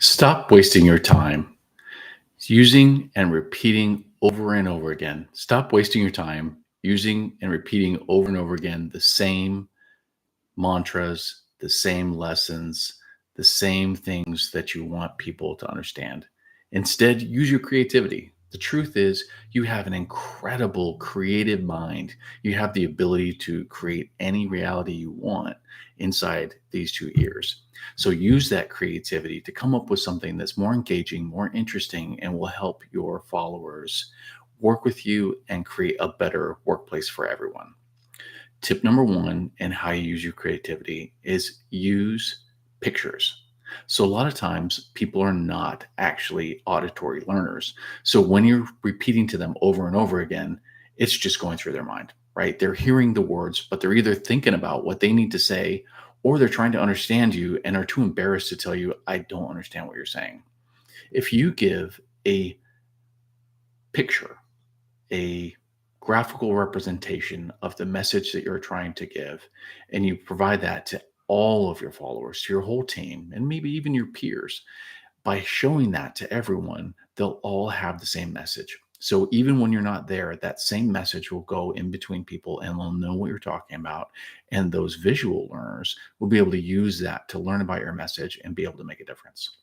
Stop wasting your time using and repeating over and over again. Stop wasting your time using and repeating over and over again the same mantras, the same lessons, the same things that you want people to understand. Instead, use your creativity. The truth is, you have an incredible creative mind. You have the ability to create any reality you want inside these two ears. So use that creativity to come up with something that's more engaging, more interesting, and will help your followers work with you and create a better workplace for everyone. Tip number one, and how you use your creativity, is use pictures. So, a lot of times people are not actually auditory learners. So, when you're repeating to them over and over again, it's just going through their mind, right? They're hearing the words, but they're either thinking about what they need to say or they're trying to understand you and are too embarrassed to tell you, I don't understand what you're saying. If you give a picture, a graphical representation of the message that you're trying to give, and you provide that to all of your followers, to your whole team, and maybe even your peers, by showing that to everyone, they'll all have the same message. So even when you're not there, that same message will go in between people and they'll know what you're talking about. And those visual learners will be able to use that to learn about your message and be able to make a difference.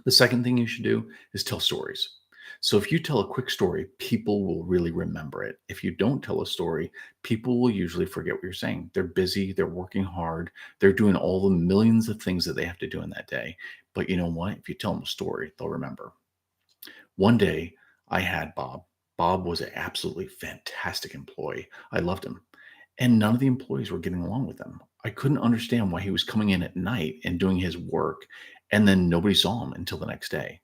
The second thing you should do is tell stories. So if you tell a quick story, people will really remember it. If you don't tell a story, people will usually forget what you're saying. They're busy, they're working hard, they're doing all the millions of things that they have to do in that day. But you know what? If you tell them a story, they'll remember. One day I had Bob. Bob was an absolutely fantastic employee. I loved him. And none of the employees were getting along with him. I couldn't understand why he was coming in at night and doing his work, and then nobody saw him until the next day.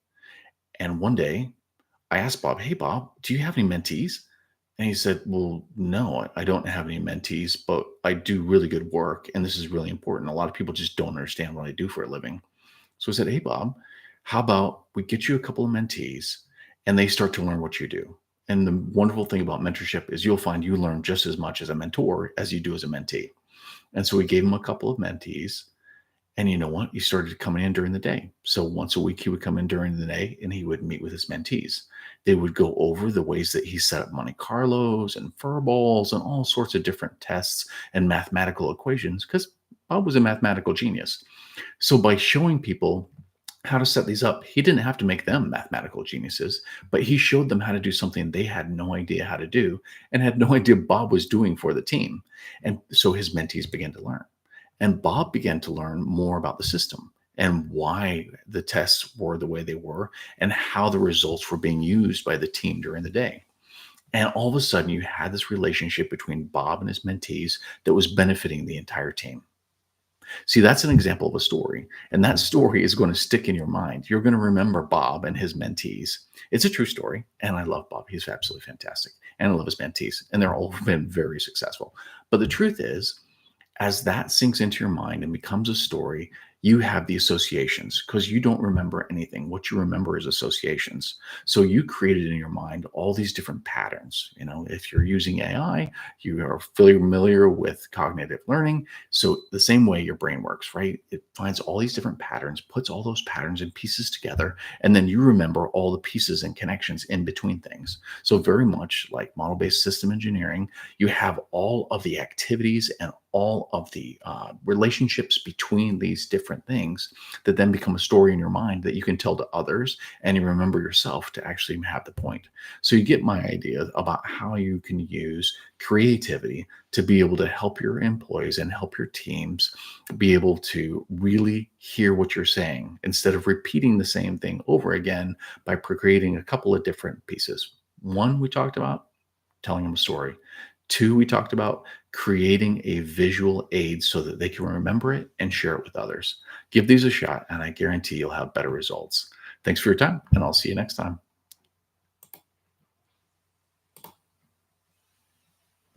And one day I asked Bob, "Hey, Bob, do you have any mentees?" And he said, "Well, no, I don't have any mentees, but I do really good work. And this is really important. A lot of people just don't understand what I do for a living." So I said, "Hey, Bob, how about we get you a couple of mentees and they start to learn what you do?" And the wonderful thing about mentorship is you'll find you learn just as much as a mentor as you do as a mentee. And so we gave him a couple of mentees. And you know what? He started coming in during the day. So once a week, he would come in during the day and he would meet with his mentees. They would go over the ways that he set up Monte Carlos and furballs and all sorts of different tests and mathematical equations because Bob was a mathematical genius. So by showing people how to set these up, he didn't have to make them mathematical geniuses, but he showed them how to do something they had no idea how to do and had no idea Bob was doing for the team. And so his mentees began to learn. And Bob began to learn more about the system and why the tests were the way they were and how the results were being used by the team during the day. And all of a sudden, you had this relationship between Bob and his mentees that was benefiting the entire team. See, that's an example of a story. And that story is going to stick in your mind. You're going to remember Bob and his mentees. It's a true story. And I love Bob. He's absolutely fantastic. And I love his mentees. And they're all been very successful. But the truth is, as that sinks into your mind and becomes a story, you have the associations because you don't remember anything. What you remember is associations. So you created in your mind all these different patterns. You know, if you're using AI, you are familiar with cognitive learning. So the same way your brain works, right? It finds all these different patterns, puts all those patterns and pieces together, and then you remember all the pieces and connections in between things. So very much like model-based system engineering, you have all of the activities and all of the relationships between these different things that then become a story in your mind that you can tell to others and you remember yourself to actually have the point. So you get my idea about how you can use creativity to be able to help your employees and help your teams be able to really hear what you're saying instead of repeating the same thing over again by creating a couple of different pieces. One, we talked about telling them a story. Two, we talked about creating a visual aid so that they can remember it and share it with others. Give these a shot, and I guarantee you'll have better results. Thanks for your time, and I'll see you next time.